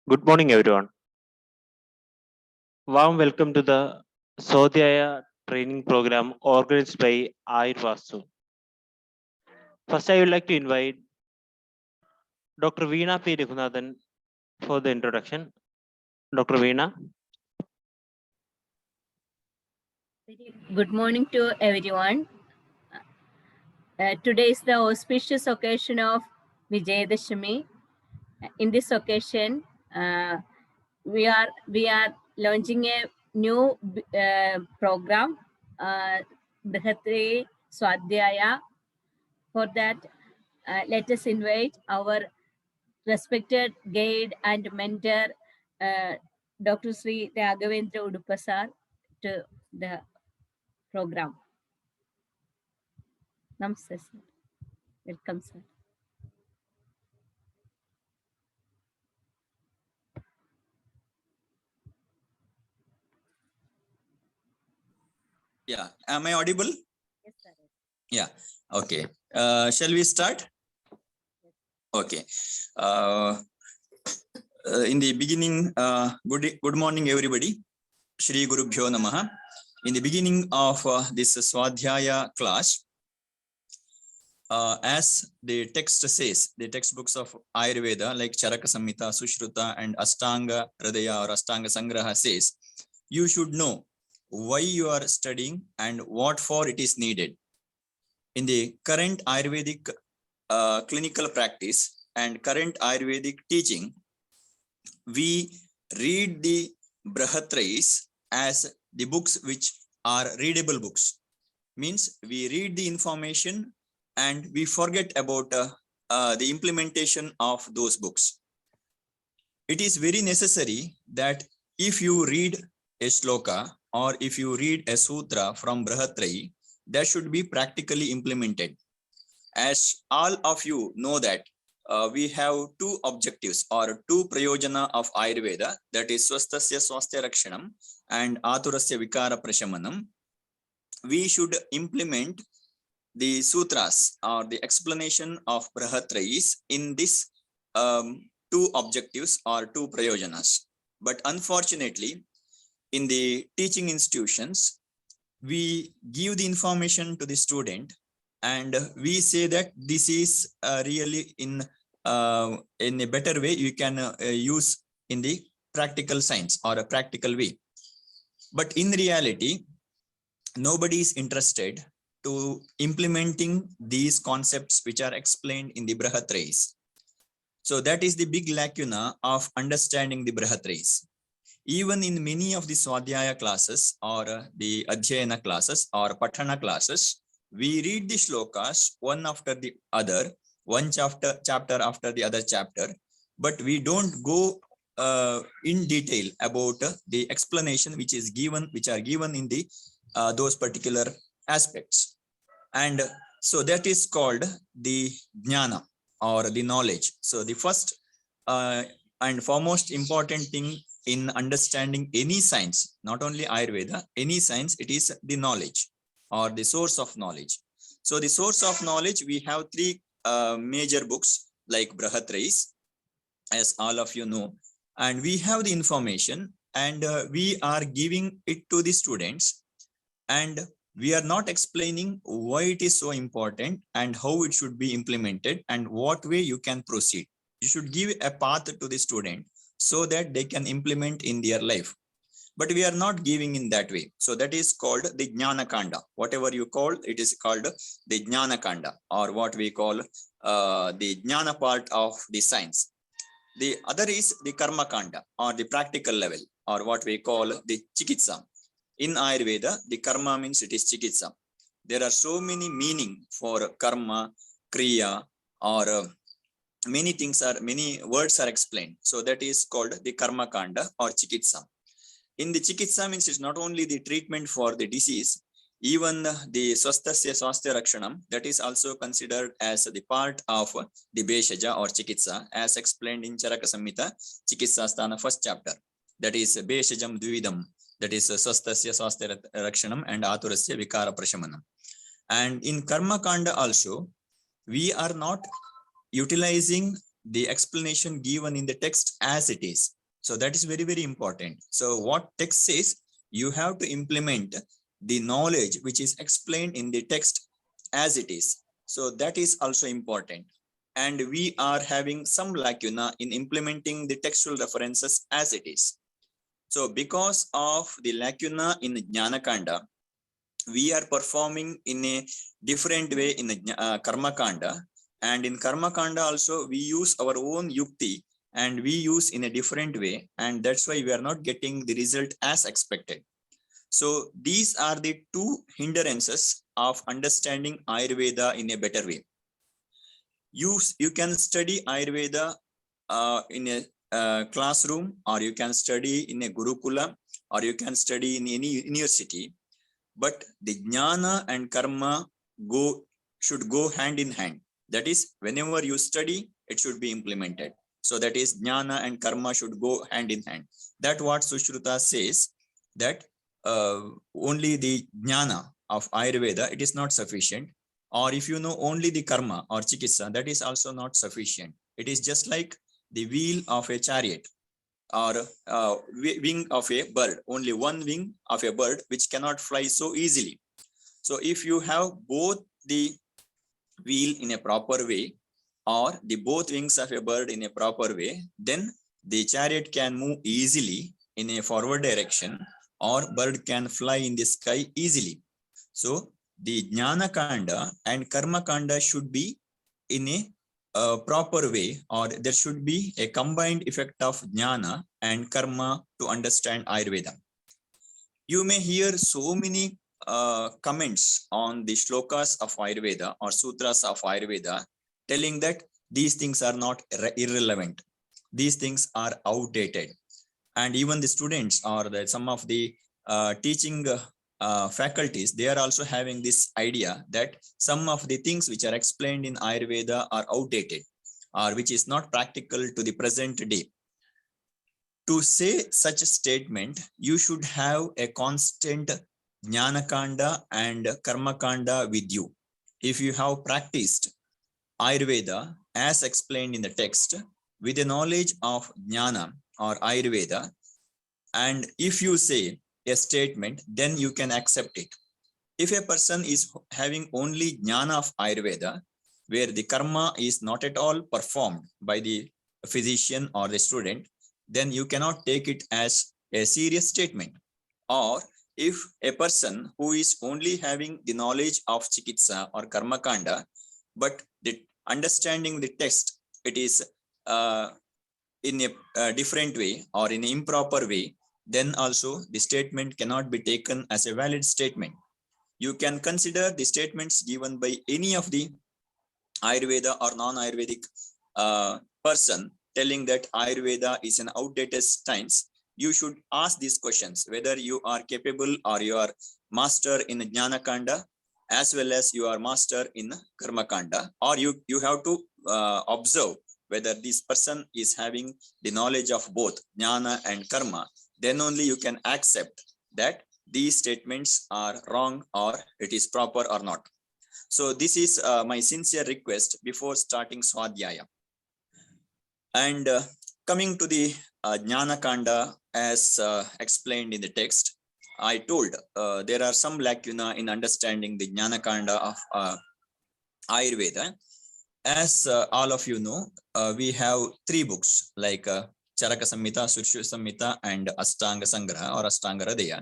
Good morning, everyone. Warm welcome to the SWADHYAYA training program organized by Ayurvasthu. First, I would like to invite Dr. Veena P. Raghunathan for the introduction. Dr. Veena. Good morning to everyone. Today is the auspicious occasion of Vijayadashami. In this occasion, we are launching a new program, BRUHATH SWADHYAYA. For that, let us invite our respected guide and mentor, Dr. Sri Raghavendra UDUPA sir, to the program. Namaste, sir. Welcome, sir. Yeah, am I audible? Yes, sir. Yeah, okay. Shall we start? Okay. In the beginning, good morning, everybody. Shri Guru Bhyo Namaha. In the beginning of this Swadhyaya class, as the text says, the textbooks of Ayurveda like Charaka Samhita, Sushruta and Ashtanga Hridaya or Ashtanga Sangraha says, you should know why you are studying and what for it is needed. In the current Ayurvedic clinical practice and current Ayurvedic teaching, we read the BRUHATH as the books which are readable books. Means we read the information and we forget about the implementation of those books. It is very necessary that if you read a shloka or if you read a sutra from BRUHATH, that should be practically implemented. As all of you know that we have two objectives or two prayojana of Ayurveda, that is Swasthasya Swasthya Rakshanam and Aturasya Vikara Prashamanam. We should implement the sutras or the explanation of BRUHATH in this two objectives or two prayojanas. But unfortunately, in the teaching institutions, we give the information to the student and we say that this is really in a better way you can use in the practical science or a practical way. But in reality, nobody is interested to implementing these concepts which are explained in the BRUHATH. So that is the big lacuna of understanding the BRUHATH. Even in many of the Swadhyaya classes or the Adhyayana classes or Pathana classes, we read the shlokas one after the other, one chapter after the other chapter, but we don't go in detail about the explanation which are given in the those particular aspects. And so that is called the jnana or the knowledge. So the first and foremost important thing in understanding any science, not only Ayurveda, any science, it is the knowledge or the source of knowledge. So the source of knowledge, we have three major books like BRUHATH, as all of you know, and we have the information and we are giving it to the students, and we are not explaining why it is so important and how it should be implemented and what way you can proceed. You should give a path to the student so that they can implement in their life. But we are not giving in that way. So that is called the Jnana Kanda. Whatever you call, it is called the Jnana Kanda, or what we call the Jnana part of the science. The other is the Karma Kanda, or the practical level, or what we call the Chikitsa. In Ayurveda, the karma means it is Chikitsa. There are so many meaning for karma, kriya, or many words are explained. So that is called the Karma Kanda or Chikitsa. In the Chikitsa means it's not only the treatment for the disease, even the Swasthasya Swasthya Rakshanam, that is also considered as the part of the Beshaja or Chikitsa, as explained in Charaka Samhita, Chikitsa Sthana first chapter. That is Beshajam Dvidam, that is Swasthasya Swasthya Rakshanam and Aturasya Vikara Prashamanam. And in Karma Kanda also, we are not utilizing the explanation given in the text as it is. So that is very, very important. So what text says, you have to implement the knowledge which is explained in the text as it is. So that is also important. And we are having some lacuna in implementing the textual references as it is. So because of the lacuna in Jnanakanda, we are performing in a different way in the Karma Kanda. And in Karma Kanda also, we use our own yukti and we use in a different way. And that's why we are not getting the result as expected. So these are the two hindrances of understanding Ayurveda in a better way. You can study Ayurveda in a classroom, or you can study in a Gurukula, or you can study in any university. But the jnana and karma should go hand in hand. That is, whenever you study, it should be implemented. So that is, jnana and karma should go hand in hand. That what Sushruta says, that only the jnana of Ayurveda, it is not sufficient. Or if you know only the karma or chikitsa, that is also not sufficient. It is just like the wheel of a chariot, or wing of a bird, only one wing of a bird which cannot fly so easily. So if you have both the wheel in a proper way, or the both wings of a bird in a proper way, then the chariot can move easily in a forward direction, or bird can fly in the sky easily. So the Jnana Kanda and Karma Kanda should be in a proper way, or there should be a combined effect of jnana and karma to understand Ayurveda. You may hear so many comments on the shlokas of Ayurveda or sutras of Ayurveda telling that these things are not irrelevant. These things are outdated. And even the students or some of the teaching faculties, they are also having this idea that some of the things which are explained in Ayurveda are outdated, or which is not practical to the present day. To say such a statement, you should have a constant Jnana Kanda and Karma Kanda with you. If you have practiced Ayurveda as explained in the text with a knowledge of Jnana or Ayurveda, and if you say a statement, then you can accept it. If a person is having only jnana of Ayurveda, where the karma is not at all performed by the physician or the student, then you cannot take it as a serious statement. Or if a person who is only having the knowledge of chikitsa or karma kanda, but the understanding the text, it is in a different way or in an improper way, then also the statement cannot be taken as a valid statement. You can consider the statements given by any of the Ayurveda or non-Ayurvedic person telling that Ayurveda is an outdated science. You should ask these questions, whether you are capable or you are master in Jnana Kanda as well as you are master in Karma Kanda, or you have to observe whether this person is having the knowledge of both Jnana and Karma. Then only you can accept that these statements are wrong or it is proper or not. So this is my sincere request before starting Swadhyaya. And coming to the Jnana Kanda as explained in the text, I told there are some lacuna in understanding the Jnana Kanda of Ayurveda. As all of you know, we have 3 books like Charaka Samhita, Sushruta Samhita and Ashtanga Sangraha or Ashtanga Hridaya.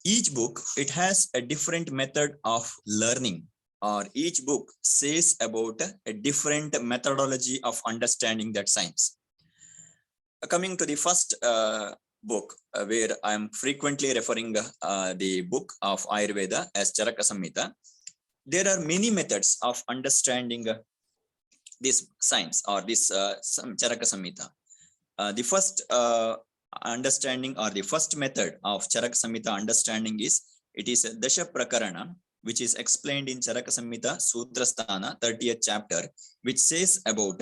Each book, it has a different method of learning, or each book says about a different methodology of understanding that science. Coming to the first book, where I am frequently referring the book of Ayurveda as Charaka Samhita, there are many methods of understanding this science or this Charaka Samhita. The first understanding or the first method of Charaka Samhita understanding is, it is a Dasha Prakarana, which is explained in Charaka Samhita Sutrasthana 30th chapter, which says about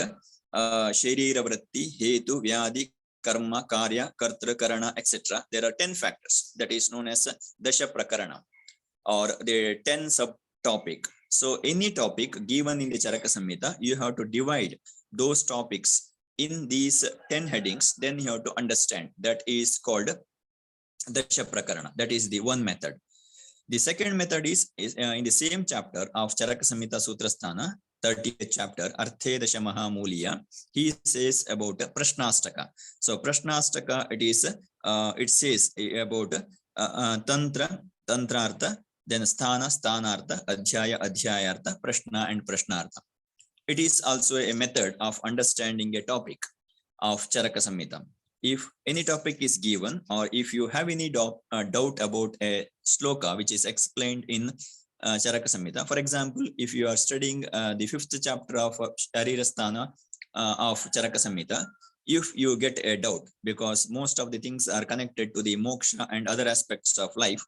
Sharira Vritti, Hetu, Vyadi, Karma, Karya, Kartra, Karana, etc. There are 10 factors that is known as Dasha Prakarana, or the 10 subtopic. So any topic given in the Charaka Samhita, you have to divide those topics in these 10 headings, then you have to understand. That is called Dasha Prakarana. That is the one method. The second method is in the same chapter of Charaka Samhita Sutrasthana, 30th chapter, Arthe Dasha Mahamuliya. He says about Prashnastaka. So Prashnastaka, it says about Tantra, Tantrartha, then Sthana, Sthanartha, Adhyaya, Adhyayartha, Prashna and Prashnartha. It is also a method of understanding a topic of Charaka Samhita. If any topic is given, or if you have any doubt about a sloka which is explained in Charaka Samhita, for example, if you are studying the 5th chapter of Sharirasthana of Charaka Samhita, if you get a doubt, because most of the things are connected to the moksha and other aspects of life,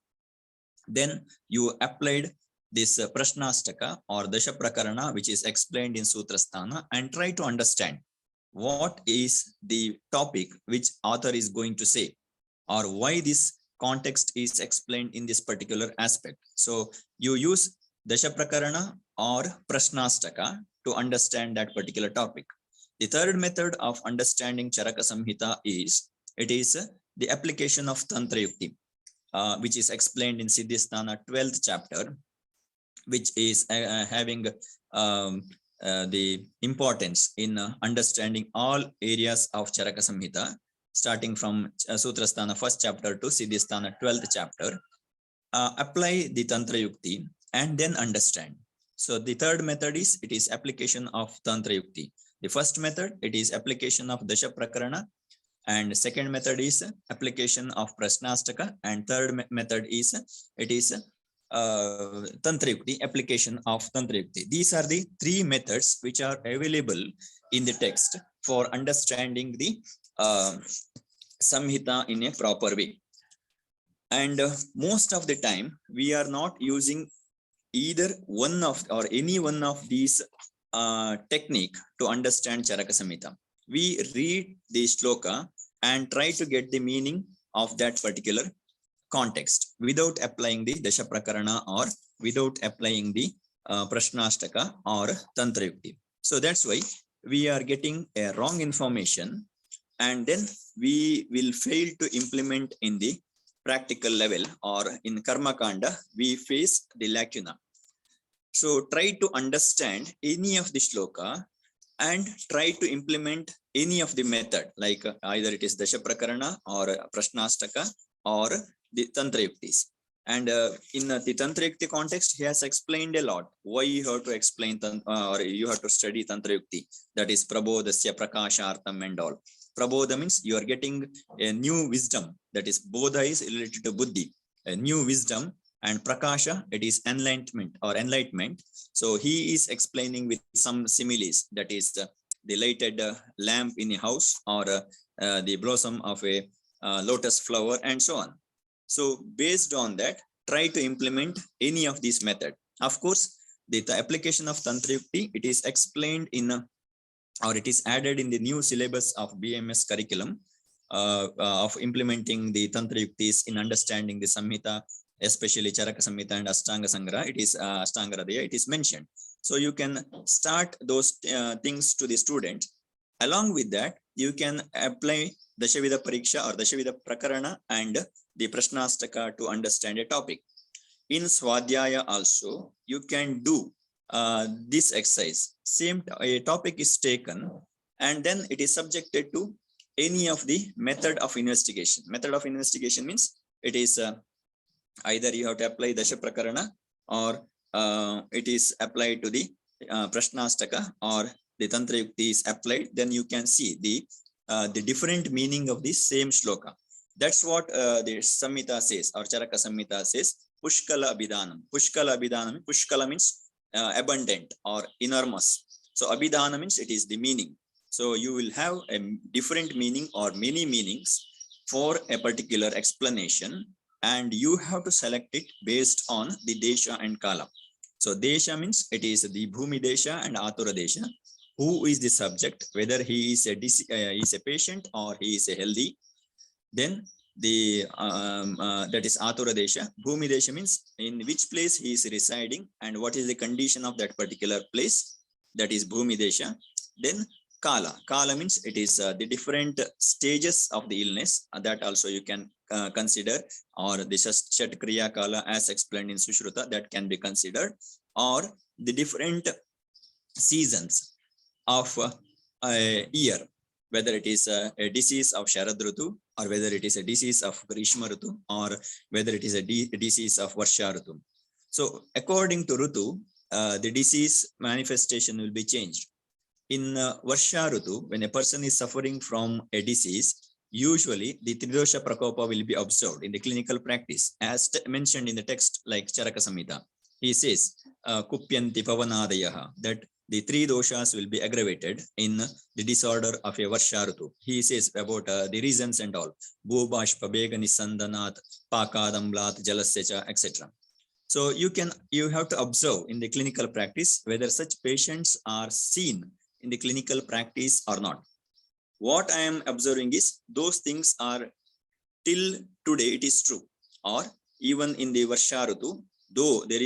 then you applied this Prashnastaka or Dasha Prakarana, which is explained in Sutrasthana, and try to understand what is the topic which author is going to say, or why this context is explained in this particular aspect. So you use Dasha Prakarana or Prashnastaka to understand that particular topic. The third method of understanding Charaka Samhita is the application of Tantra Yukti, which is explained in Siddhisthana 12th chapter, which is having the importance in understanding all areas of Charaka Samhita, starting from Sutrasthana 1st chapter to Siddhisthana 12th chapter. Apply the Tantra Yukti and then understand. So the third method is application of Tantra Yukti. The first method, it is application of Dasha Prakarana, and second method is application of Prashnastaka, and third method is Tantra Yukti, application of Tantra Yukti. These are the three methods which are available in the text for understanding the Samhita in a proper way. And most of the time we are not using either one of or any one of these technique to understand Charaka Samhita. We read the shloka and try to get the meaning of that particular context without applying the Dasha Prakarana or without applying the Prashnastaka or Tantra Yukti. So that's why we are getting a wrong information, and then we will fail to implement in the practical level, or in Karma Kanda we face the lacuna. So try to understand any of the shloka and try to implement any of the method, like either it is Dasha Prakarana or Prashnastaka or the Tantra Yuktis. And in the Tantra Yukti context, he has explained a lot why you have to explain or you have to study Tantra Yukti. That is Prabodhasya Prakashartham and all. Prabodha means you are getting a new wisdom. That is Bodha is related to Buddhi, a new wisdom, and Prakasha, it is enlightenment or enlightenment. So he is explaining with some similes, that is the lighted lamp in a house, or the blossom of a lotus flower, and so on. So based on that, try to implement any of these methods. Of course, the application of Tantra Yukti, it is explained in or it is added in the new syllabus of BMS curriculum of implementing the Tantra Yuktis in understanding the Samhita, especially Charaka Samhita and Ashtanga Sangraha. It is Ashtanga Hridaya, it is mentioned. So you can start those things to the student. Along with that, you can apply Dashavidha Pariksha or Dashavidha Prakarana and the Prashnastaka to understand a topic. In Swadhyaya also, you can do this exercise. Same a topic is taken and then it is subjected to any of the method of investigation. Method of investigation means it is either you have to apply Dasha Prakarana, or it is applied to the Prashnastaka, or the Tantra Yukti is applied. Then you can see the different meaning of the same shloka. That's what the Samhita says, or Charaka Samhita says. Pushkala Abhidanam. Pushkala Abhidanam. Pushkala means abundant or enormous. So Abhidhana means it is the meaning. So you will have a different meaning or many meanings for a particular explanation, and you have to select it based on the Desha and Kala. So Desha means it is the Bhumi Desha and Atura Desha. Who is the subject, whether he is a patient or he is a healthy. Then the that is Atura Desha. Bhumi Desha means in which place he is residing and what is the condition of that particular place. That is Bhumi Desha. Then Kala means it is the different stages of the illness. That also you can consider, or the Shatkriya Kala as explained in Sushruta, that can be considered, or the different seasons of a year, whether it is a disease of Sharad Rutu, or whether it is a disease of Grishma Rutu, or whether it is a disease of Varsha Rutu. So according to Rutu, the disease manifestation will be changed. In Varsha Rutu, when a person is suffering from a disease, usually the Tridosha Prakopa will be observed in the clinical practice, as mentioned in the text like Charaka Samhita. He says, Kupyanti Pavanadayaha, that the three doshas will be aggravated in the disorder of a Varsha Rutu. He says about the reasons and all. Bhubashpa Begani Sandanat, Pakadamblat, Jalasya, etc. So you have to observe in the clinical practice whether such patients are seen in the clinical practice or not. What I am observing is those things are till today it is true, or even in the Varsha Rutu, though there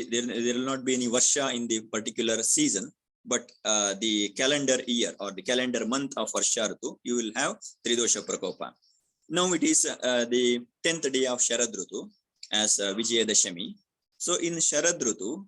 will not be any Varsha in the particular season, but the calendar year or the calendar month of Varsha Rutu, you will have Tridosha Prakopa. Now it is the 10th day of Sharad Rutu as Vijayadashami. So in Sharad Rutu,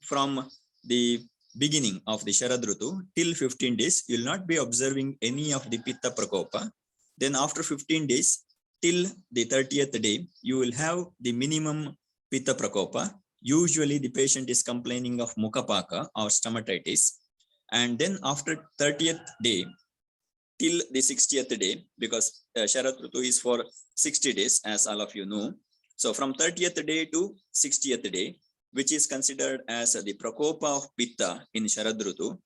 from the beginning of the Sharad Rutu till 15 days, you will not be observing any of the Pitta Prakopa. Then after 15 days till the 30th day, you will have the minimum Pitta Prakopa. Usually the patient is complaining of Mukapaka or stomatitis. And then after 30th day till the 60th day, because Sharad Rutu is for 60 days, as all of you know. So from 30th day to 60th day, which is considered as the Prakopa of Pitta in Sharad Rutu,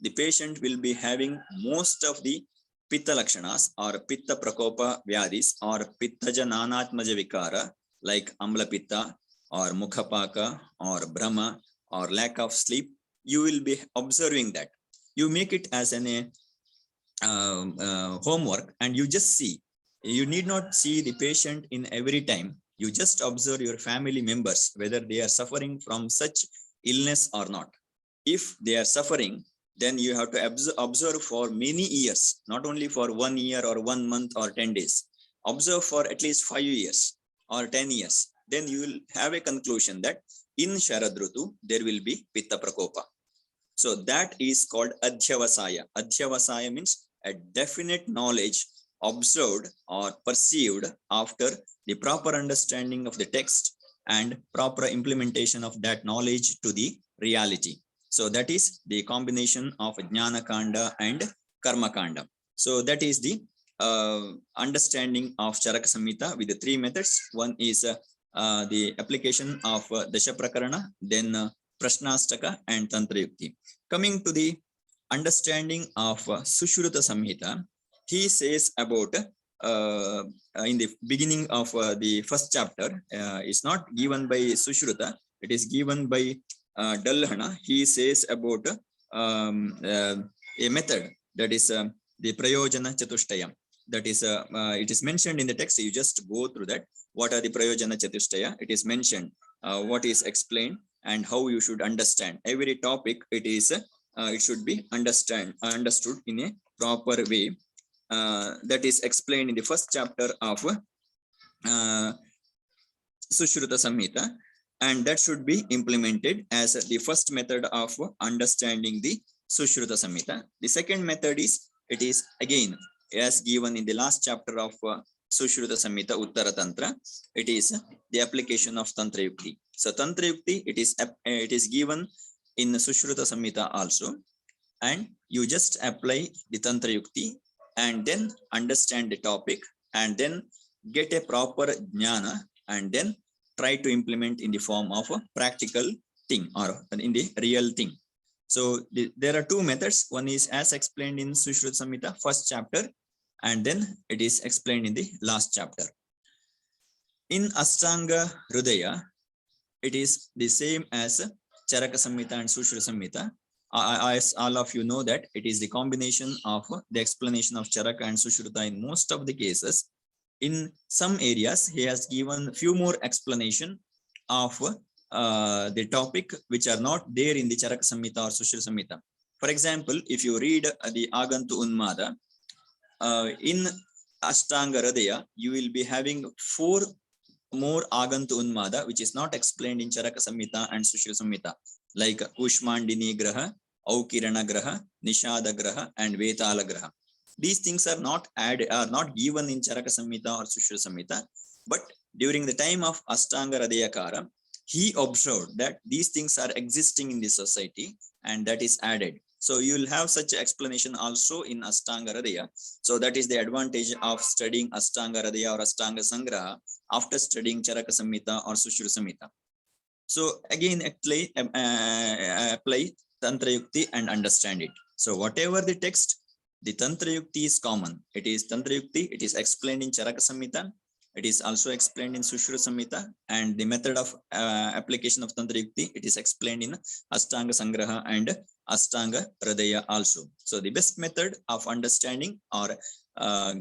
the patient will be having most of the Pitta Lakshanas or Pitta Prakopa Vyadis or Pittaja Nanatmaja Vikara like Amla Pitta or Mukhapaka or Brahma or lack of sleep. You will be observing that. You make it as an homework and you just see. You need not see the patient in every time. You just observe your family members, whether they are suffering from such illness or not. If they are suffering, then you have to observe for many years, not only for 1 year or 1 month or 10 days. Observe for at least 5 years or 10 years. Then you will have a conclusion that in Sharad Rutu, there will be Pitta Prakopa. So that is called Adhyavasaya. Adhyavasaya means a definite knowledge observed or perceived after the proper understanding of the text and proper implementation of that knowledge to the reality. So that is the combination of Jnana Kanda and Karma Kanda. So that is the understanding of Charaka Samhita with the 3 methods. One is the application of Dasha Prakarana, then Prashnastaka and Tantra Yukti. Coming to the understanding of Sushruta Samhita, he says about in the beginning of the first chapter, it's not given by Sushruta, it is given by Dallhana. He says about a method that is the Prayojana Chatushtaya. That is, it is mentioned in the text. You just go through that. What are the Prayojana Chatushtaya? It is mentioned what is explained and how you should understand. Every topic, it should be understood in a proper way. That is explained in the first chapter of Sushruta Samhita, and that should be implemented as the first method of understanding the Sushruta Samhita. The second method is, it is again as given in the last chapter of Sushruta Samhita Uttara Tantra. It is the application of Tantra Yukti. So Tantra Yukti, it is given in Sushruta Samhita also, and you just apply the Tantra Yukti and then understand the topic and then get a proper jnana and then try to implement in the form of a practical thing or in the real thing. So there are 2 methods. One is as explained in Sushruta Samhita first chapter, and then it is explained in the last chapter. In Ashtanga Hridaya, it is the same as Charaka Samhita and Sushruta Samhita. As all of you know that it is the combination of the explanation of Charaka and Sushruta in most of the cases. In some areas, he has given few more explanation of the topic which are not there in the Charaka Samhita or Sushruta Samhita. For example, if you read the Agantu Unmada, in Ashtanga Hridaya, you will be having 4 more Agantu Unmada, which is not explained in Charaka Samhita and Sushruta Samhita, like Kushmandini Graha, Aukirana Graha, Nishada Graha, and Vetala Graha. These things are not given in Charaka Samhita or Sushruta Samhita, but during the time of Ashtanga Hridayakara, he observed that these things are existing in the society, and that is added. So you will have such explanation also in Ashtanga Hridaya. So that is the advantage of studying Ashtanga Hridaya or Ashtanga Sangraha after studying Charaka Samhita or Sushruta Samhita. So again, apply Tantra Yukti and understand it. So whatever the text, the Tantra Yukti is common. It is Tantra Yukti, it is explained in Charaka Samhita, it is also explained in Sushruta Samhita, and the method of application of Tantra Yukti, it is explained in Ashtanga Sangraha and Ashtanga Hridaya also. So the best method of understanding or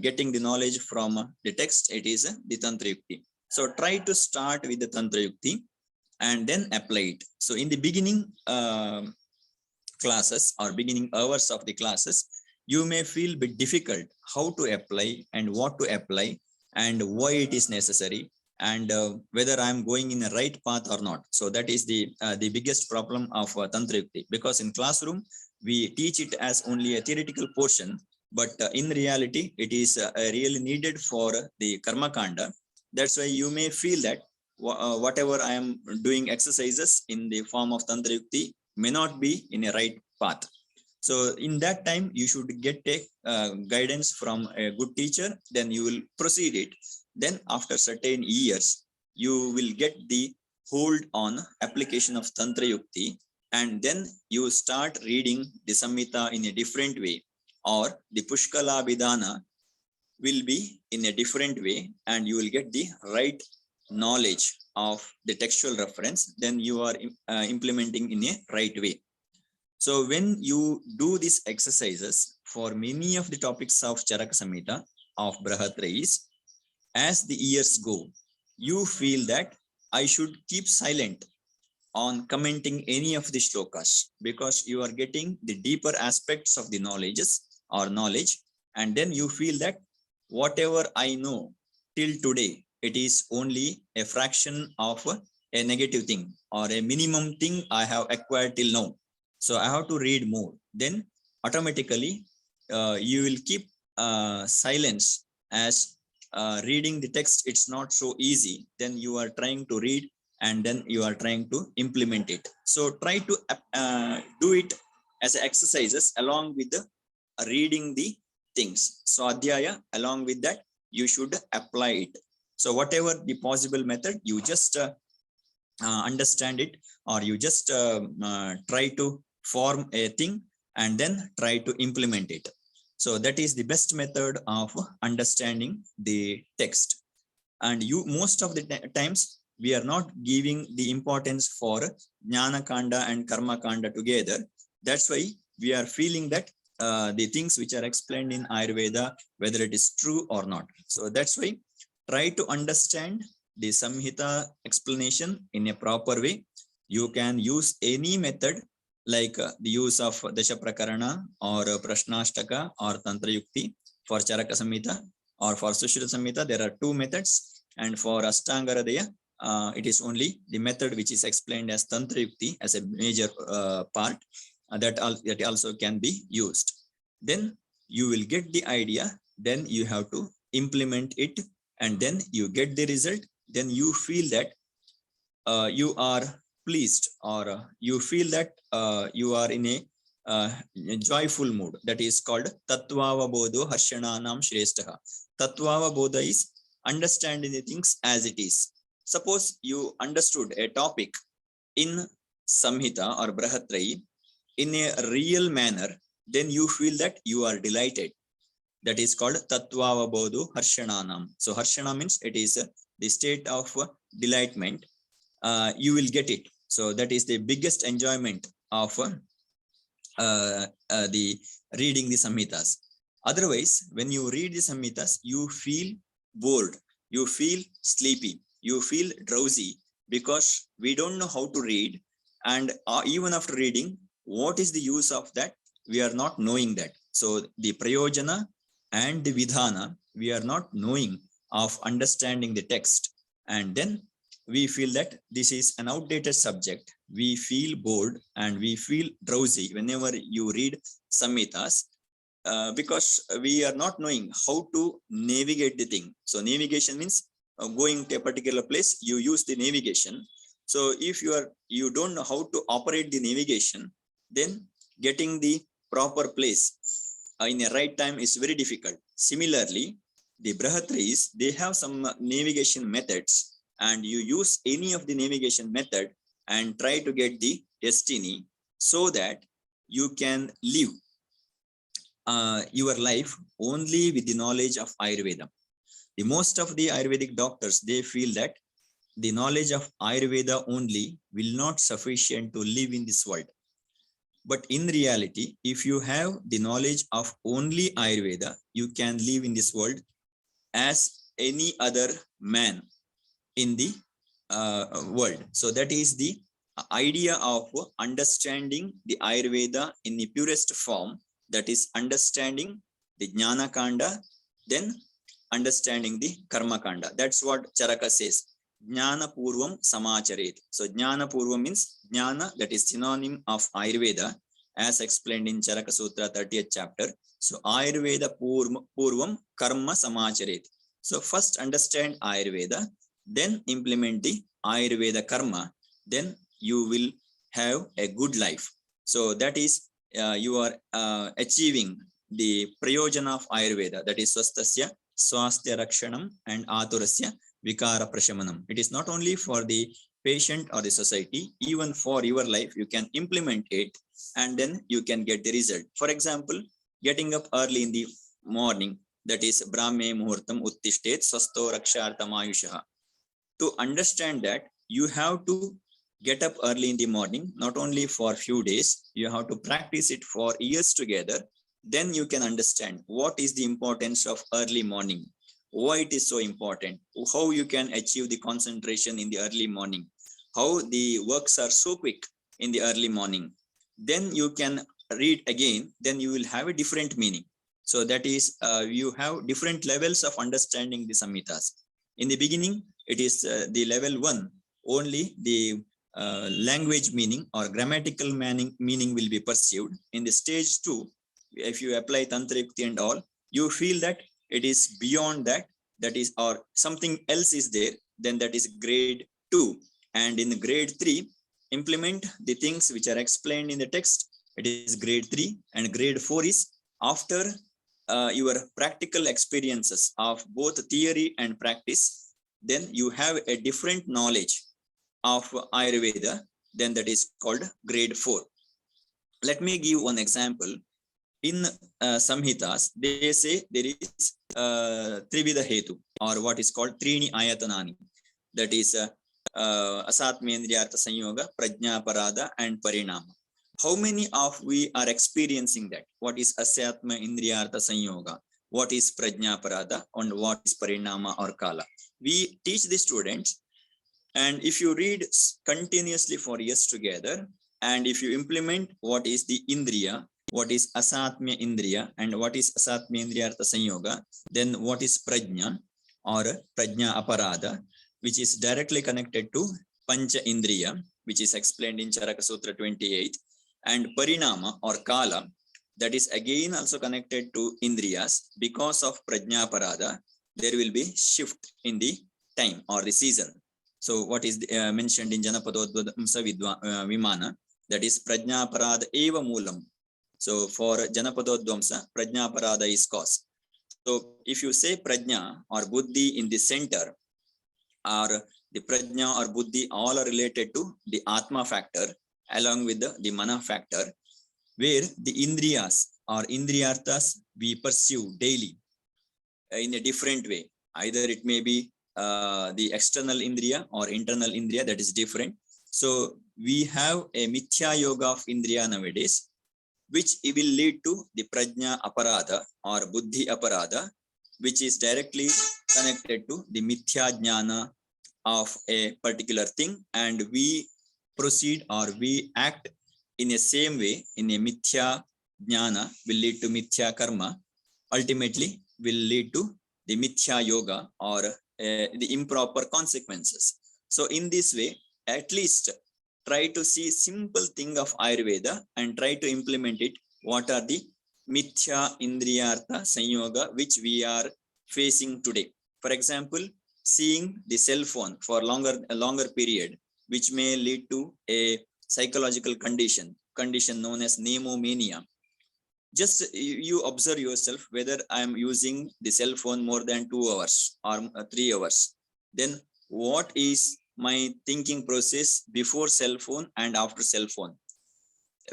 getting the knowledge from the text, it is the Tantra Yukti. So try to start with the Tantra Yukti and then apply it. So in the beginning classes or beginning hours of the classes, you may feel a bit difficult how to apply and what to apply and why it is necessary, and whether I am going in the right path or not. So that is the biggest problem of Tantra Yukti, because in classroom we teach it as only a theoretical portion, but in reality it is really needed for the Karma Kanda. That's why you may feel that whatever I am doing exercises in the form of Tantra Yukti may not be in a right path. So in that time, you should get a guidance from a good teacher, then you will proceed it. Then after certain years, you will get the hold on application of Tantra Yukti, and then you start reading the Samhita in a different way, or the Pushkala Bidana will be in a different way, and you will get the right knowledge of the textual reference. Then you are implementing in a right way. So when you do these exercises for many of the topics of Charaka Samhita of BRUHATH, as the years go, you feel that I should keep silent on commenting any of the shlokas, because you are getting the deeper aspects of the knowledge, and then you feel that whatever I know till today, it is only a fraction of a negative thing or a minimum thing I have acquired till now. So I have to read more. Then automatically you will keep silence, as reading the text, it's not so easy. Then you are trying to read and then you are trying to implement it. So try to do it as exercises along with the reading the things. So Adhyaya, along with that, you should apply it. So whatever the possible method, you just understand it, or you just try to form a thing and then try to implement it. So that is the best method of understanding the text. And you, most of the times, we are not giving the importance for Jnana Kanda and Karma Kanda together. That's why we are feeling that the things which are explained in Ayurveda, whether it is true or not. So that's why try to understand the Samhita explanation in a proper way. You can use any method, like the use of Dasha Prakarana or Prashnashtaka or Tantra Yukti for Charaka Samhita, or for Sushruta Samhita. There are 2 methods, and for Ashtanga Hridaya, it is only the method which is explained as Tantra Yukti as a major part that also can be used. Then you will get the idea, then you have to implement it, and then you get the result. Then you feel that you are pleased, or you feel that you are in a joyful mood. That is called Tattvava Bodho Harshananam Shrestha. Tattvava Bodha is understanding the things as it is. Suppose you understood a topic in Samhita or BRUHATH in a real manner, then you feel that you are delighted. That is called Tattvava Bodho Harshananam. So Harshana means it is the state of delightment. You will get it. So that is the biggest enjoyment of the reading the Samhitas. Otherwise, when you read the Samhitas, you feel bored, you feel sleepy, you feel drowsy, because we don't know how to read. And even after reading, what is the use of that we are not knowing that. So the prayojana and the vidhana, we are not knowing of understanding the text. And then we feel that this is an outdated subject. We feel bored and we feel drowsy whenever you read Samhitas, because we are not knowing how to navigate the thing. So navigation means going to a particular place, you use the navigation. So if you don't know how to operate the navigation, then getting the proper place in a right time is very difficult. Similarly, the Bruhathayas, they have some navigation methods, and you use any of the navigation method and try to get the destiny so that you can live your life only with the knowledge of Ayurveda. The most of the Ayurvedic doctors, they feel that the knowledge of Ayurveda only will not sufficient to live in this world. But in reality, if you have the knowledge of only Ayurveda, you can live in this world as any other man in the world. So that is the idea of understanding the Ayurveda in the purest form, that is understanding the Jnana Kanda, then understanding the Karma Kanda. That's what Charaka says. Jnana Purvam Samacharet. So Jnana Purvam means Jnana, that is synonym of Ayurveda, as explained in Charaka Sutra 30th chapter. So Ayurveda Purvam Karma Samacharet. So first understand Ayurveda, then implement the Ayurveda Karma, then you will have a good life. So that is you are achieving the prayojana of Ayurveda, that is swastasya swasthya rakshanam and aturasya vikara prashamanam. It is not only for the patient or the society, even for your life, you can implement it and then you can get the result. For example, getting up early in the morning, that is brahme muhurtam uttishtet swasto rakshartam ayushaha. To understand that, you have to get up early in the morning, not only for a few days, you have to practice it for years together. Then you can understand what is the importance of early morning, why it is so important, how you can achieve the concentration in the early morning, how the works are so quick in the early morning. Then you can read again, then you will have a different meaning. So that is, you have different levels of understanding the Samhitas. In the beginning, it is the level 1, only the language meaning or grammatical meaning will be perceived. In the stage 2, if you apply Tantra Yukti and all, you feel that it is beyond that, that is, or something else is there, then that is grade 2. And in the grade 3, implement the things which are explained in the text, it is grade 3. And grade 4 is after your practical experiences of both theory and practice, then you have a different knowledge of Ayurveda, then that is called grade 4. Let me give one example. In Samhitas, they say there is Trividha Hetu, or what is called Trini Ayatanani. That is Asatmendriyartha Sanyoga, Prajna Parada, and Parinama. How many of we are experiencing that? What is Asatma Indriyartha Sanyoga? What is Prajna Parada? And what is Parinama or Kala? We teach the students, and if you read continuously for years together, and if you implement what is the Indriya, what is Asatmya Indriya, and what is Asatmya Indriyartha Sanyoga, then what is Prajna or Prajna Aparada, which is directly connected to Pancha Indriya, which is explained in Charaka Sutra 28, and Parinama or Kala, that is again also connected to Indriyas. Because of Prajna Aparada, there will be shift in the time or the season. So what is mentioned in Janapadodvamsa Vimana, that is Prajna Parada Eva Moolam. So for Janapadodvamsa, Prajna Parada is cause. So if you say Prajna or Buddhi in the center, or the Prajna or Buddhi, all are related to the Atma factor along with the Mana factor, where the Indriyas or Indriyarthas we pursue daily in a different way. Either it may be the external Indriya or internal Indriya, that is different. So we have a Mithya Yoga of Indriya nowadays, which will lead to the Prajna Aparada or Buddhi Aparada, which is directly connected to the Mithya Jnana of a particular thing, and we proceed or we act in a same way, in a Mithya jnana will lead to mithya karma, ultimately will lead to the mithya yoga or the improper consequences. So in this way, at least try to see simple thing of Ayurveda and try to implement it. What are the mithya indriyartha sanyoga which we are facing today? For example, seeing the cell phone for a longer period, which may lead to a psychological condition known as nemomania. Just you observe yourself whether I am using the cell phone more than 2 hours or 3 hours. Then what is my thinking process before cell phone and after cell phone?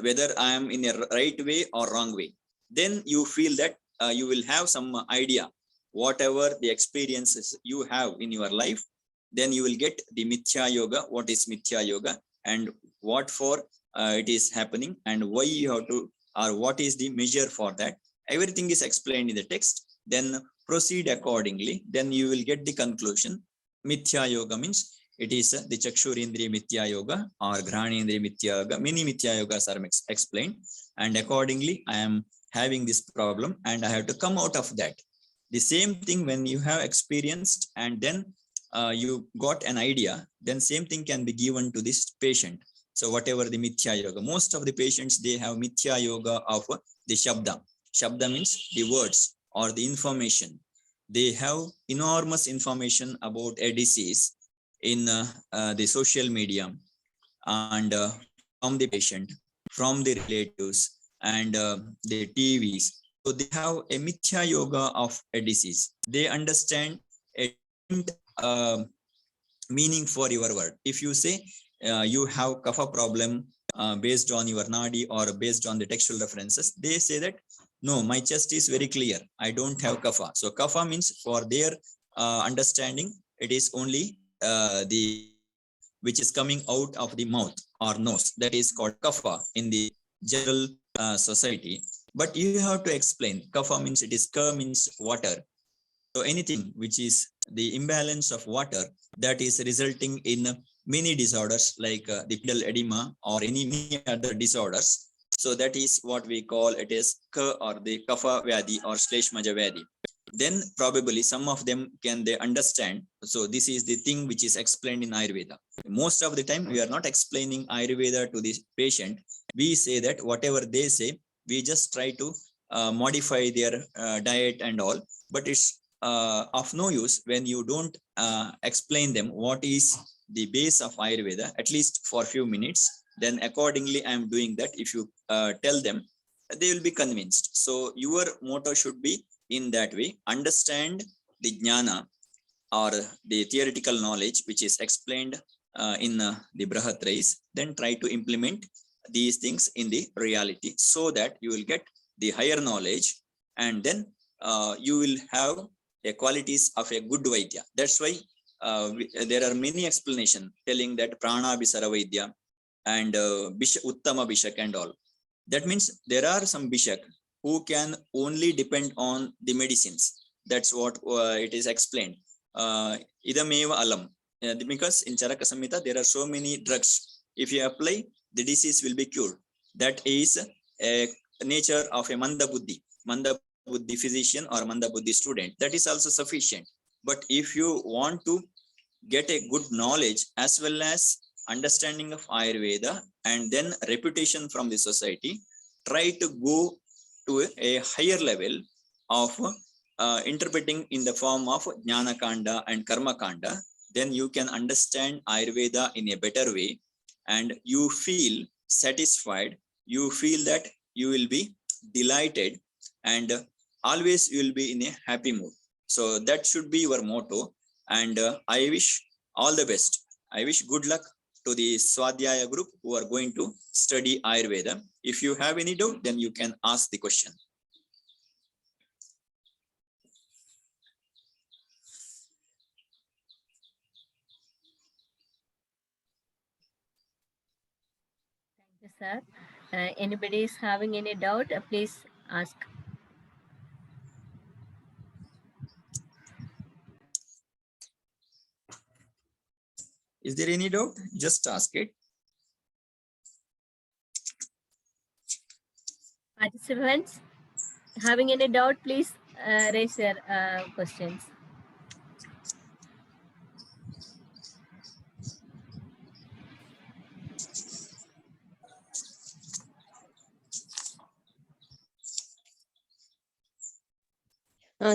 Whether I am in a right way or wrong way. Then you feel that you will have some idea, whatever the experiences you have in your life, then you will get the mithya yoga, what is mithya yoga and what for it is happening and why you have to, or what is the measure for that. Everything is explained in the text. Then proceed accordingly. Then you will get the conclusion. Mithya yoga means it is the Chakshurindriya Mithya Yoga or Granindriya Mithya Yoga. Many Mithya Yogas are explained, and accordingly, I am having this problem and I have to come out of that. The same thing when you have experienced and then you got an idea, then same thing can be given to this patient. So whatever the Mithya Yoga, most of the patients, they have Mithya Yoga of the Shabda. Shabda means the words or the information. They have enormous information about a disease in the social media and from the patient, from the relatives and the TVs. So they have a mithya yoga of a disease. They understand a different meaning for your word. If you say you have kapha problem based on your nadi or based on the textual references, they say that no, my chest is very clear, I don't have kapha. So kapha means for their understanding, it is only the which is coming out of the mouth or nose, that is called kapha in the general society. But you have to explain, kapha means it is ka means water. So anything which is the imbalance of water, that is resulting in many disorders like the pedal edema or any other disorders. So that is what we call it is ka or the kapha vyadi or shleshmaja vyadi. Then probably some of them can they understand. So this is the thing which is explained in Ayurveda. Most of the time we are not explaining Ayurveda to the patient. We say that whatever they say, we just try to modify their diet and all, but it's of no use when you don't explain them what is the base of Ayurveda, at least for a few minutes. Then accordingly I am doing that. If you tell them, they will be convinced. So your motto should be in that way: understand the jnana or the theoretical knowledge which is explained in the BRUHATH, then try to implement these things in the reality so that you will get the higher knowledge, and then you will have the qualities of a good Vaidya. That's why there are many explanations telling that Prana Bisara Vaidya and Uttama Bishak and all. That means there are some Bishak who can only depend on the medicines. That's what it is explained. Idameva alam. Because in Charaka Samhita, there are so many drugs. If you apply, the disease will be cured. That is a nature of a Manda Buddhi. Manda Buddhi physician or Manda Buddhi student. That is also sufficient. But if you want to get a good knowledge as well as understanding of Ayurveda and then reputation from the society, try to go to a higher level of interpreting in the form of Jnana Kanda and Karma Kanda. Then you can understand Ayurveda in a better way and you feel satisfied. You feel that you will be delighted and always you will be in a happy mood. So that should be your motto. And I wish all the best. I wish good luck to the Swadhyaya group who are going to study Ayurveda. If you have any doubt, then you can ask the question. Thank you, sir. Anybody is having any doubt, please ask. Is there any doubt? Just ask it. Participants participants having any doubt, please raise your questions.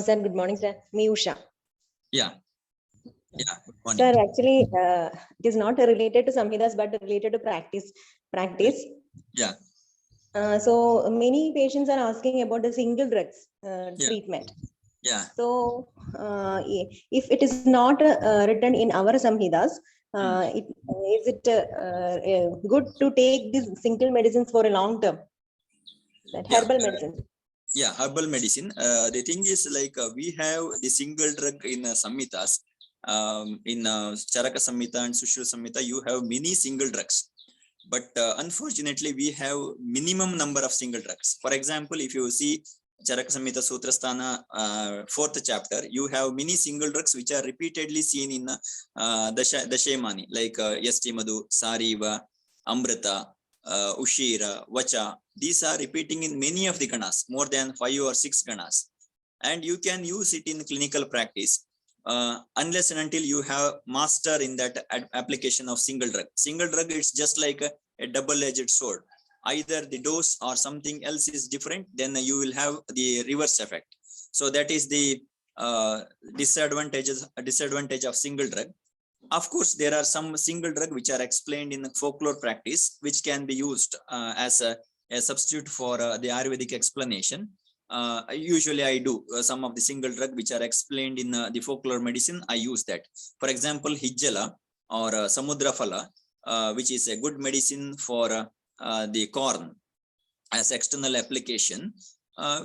Sir, good morning, sir. Me, Usha. Yeah. Yeah. Good morning. Sir, actually, it is not related to Samhitas, but related to practice. Yeah. So many patients are asking about the single drugs Yeah. treatment. Yeah. So if it is not written in our Samhitas, is it good to take these single medicines for a long term? That herbal medicine. Yeah, herbal medicine. The thing is, like, we have the single drug in Samhitas. In Charaka Samhita and Sushruta Samhita, you have many single drugs. But unfortunately, we have minimum number of single drugs. For example, if you see Charaka Samhita Sutrasthana, 4th chapter, you have many single drugs which are repeatedly seen in Dashemani, like Yasti Madhu, Sariva, Amrita, Ushira, Vacha. These are repeating in many of the ganas, more than 5 or 6 ganas. And you can use it in clinical practice unless and until you have master in that application of single drug. Single drug, it's just like a double-edged sword. Either the dose or something else is different, then you will have the reverse effect. So that is the disadvantage of single drug. Of course, there are some single drug which are explained in folklore practice, which can be used as a substitute for the Ayurvedic explanation. Usually I do some of the single drug which are explained in the folklore medicine. I use that. For example, Hijjala or Samudraphala, which is a good medicine for the corn as external application,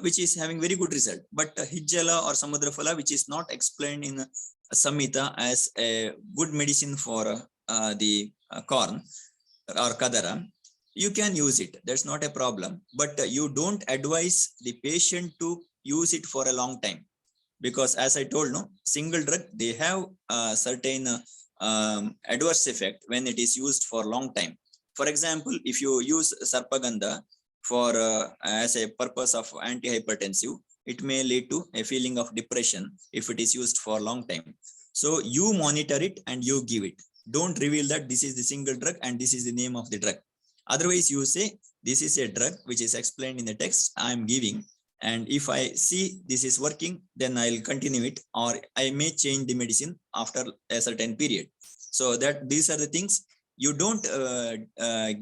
which is having very good result. But Hijjala or Samudraphala, which is not explained in Samhita as a good medicine for the corn or kadara, you can use it. That's not a problem. But you don't advise the patient to use it for a long time, because as I told, no, single drug, they have certain adverse effect when it is used for long time. For example, if you use Sarpagandha for as a purpose of antihypertensive, it may lead to a feeling of depression if it is used for long time. So you monitor it and you give it. Don't reveal that this is the single drug and this is the name of the drug. Otherwise, you say this is a drug which is explained in the text I am giving, and if I see this is working, then I'll continue it, or I may change the medicine after a certain period. So that these are the things. You don't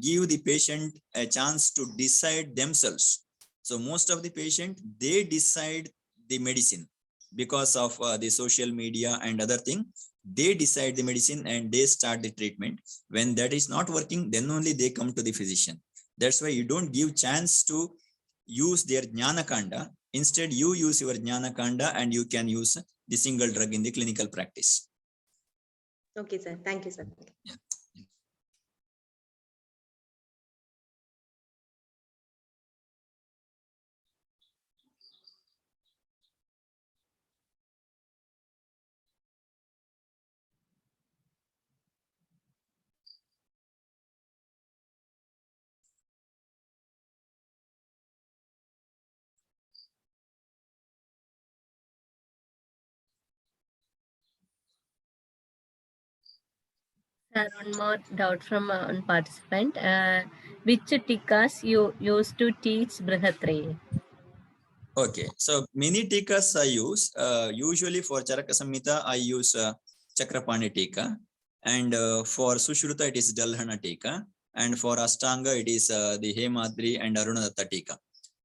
give the patient a chance to decide themselves. So most of the patient, they decide the medicine because of the social media and other thing. They decide the medicine and they start the treatment. When that is not working, then only they come to the physician. That's why you don't give chance to use their Jnana Kanda. Instead, you use your Jnana Kanda and you can use the single drug in the clinical practice. Okay, sir. Thank you, sir. Yeah. Sir, one more doubt from one participant. Which tikas you used to teach BRUHATH? Okay, so many tikas I use. Usually for Charaka Samhita, I use Chakrapani tika, and for Sushruta, it is Dalhana tika, and for Ashtanga, it is the Hemadri and Arunadatta tika.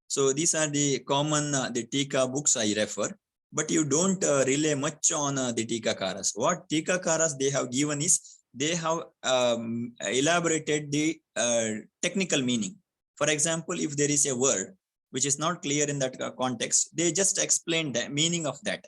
So these are the common the tika books I refer, but you don't rely much on the tikakaras. What tikakaras they have given is they have elaborated the technical meaning. For example, if there is a word which is not clear in that context, they just explain the meaning of that.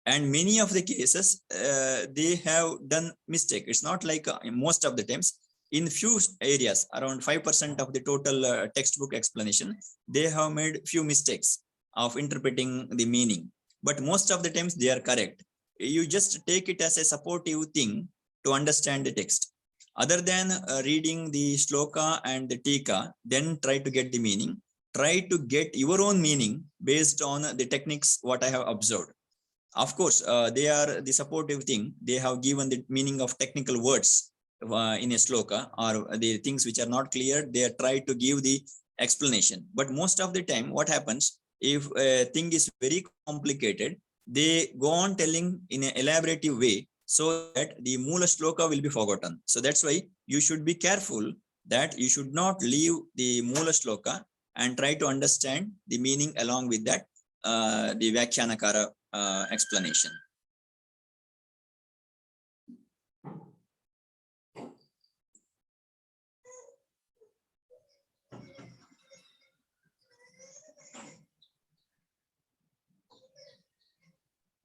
And many of the cases, they have done mistake. It's not like most of the times. In few areas, around 5% of the total textbook explanation, they have made few mistakes of interpreting the meaning. But most of the times they are correct. You just take it as a supportive thing to understand the text. Other than reading the shloka and the tika, then try to get the meaning. try to get your own meaning based on the techniques what I have observed. Of course, they are the supportive thing. They have given the meaning of technical words in a sloka, or the things which are not clear, they try to give the explanation. But most of the time, what happens, if a thing is very complicated, they go on telling in an elaborative way so that the Mula Shloka will be forgotten. So that's why you should be careful that you should not leave the Mula Shloka and try to understand the meaning along with that, the Vyakhyanakara explanation.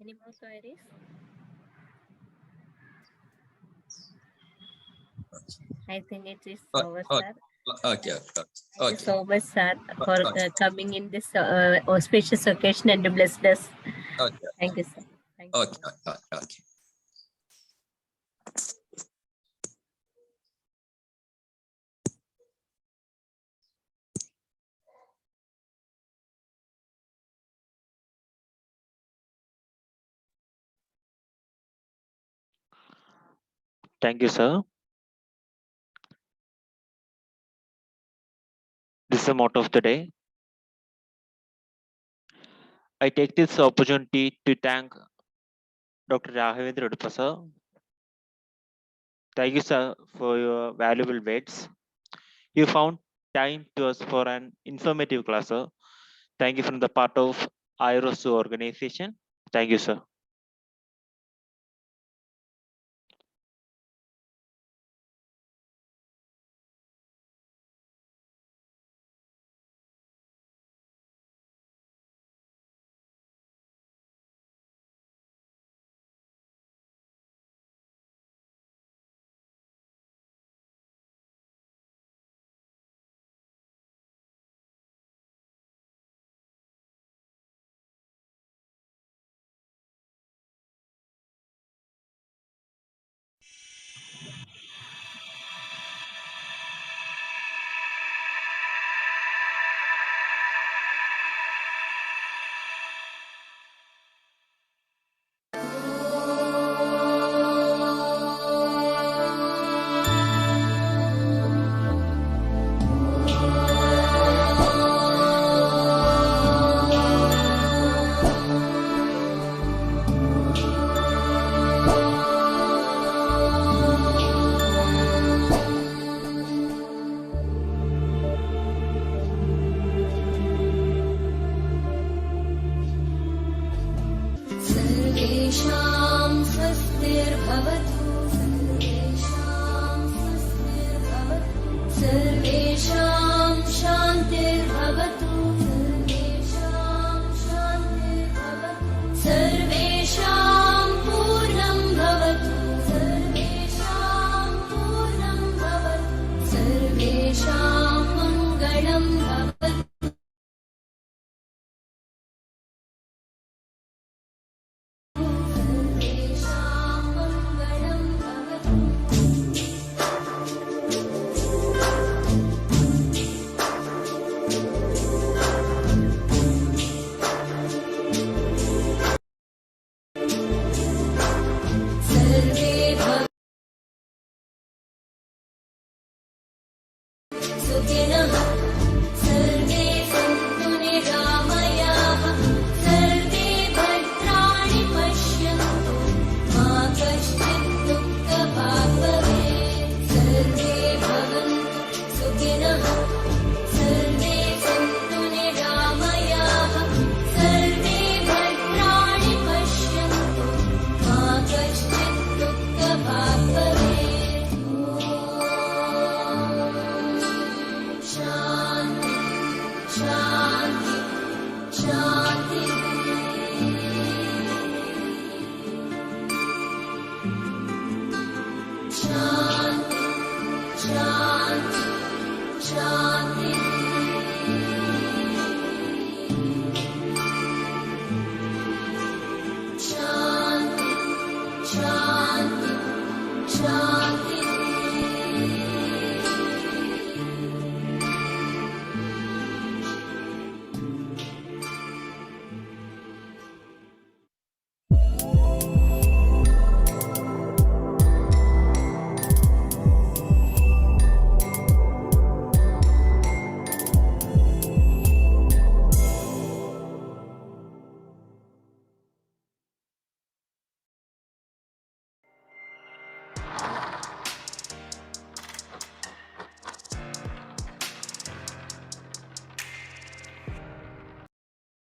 Any more queries? I think it is over, sir. Okay. Thank you so much, sir, for coming in this auspicious occasion and blessed us. Okay. Thank you, sir. Thank you. Okay. Thank you, sir. This is the motto of the day. I take this opportunity to thank Dr. Raghavendra UDUPA, sir. Thank you, sir, for your valuable words. You found time to us for an informative class, sir. Thank you from the part of Ayurvasthu organization. Thank you, sir. सर्वेषां स्वस्तिर्भवतु।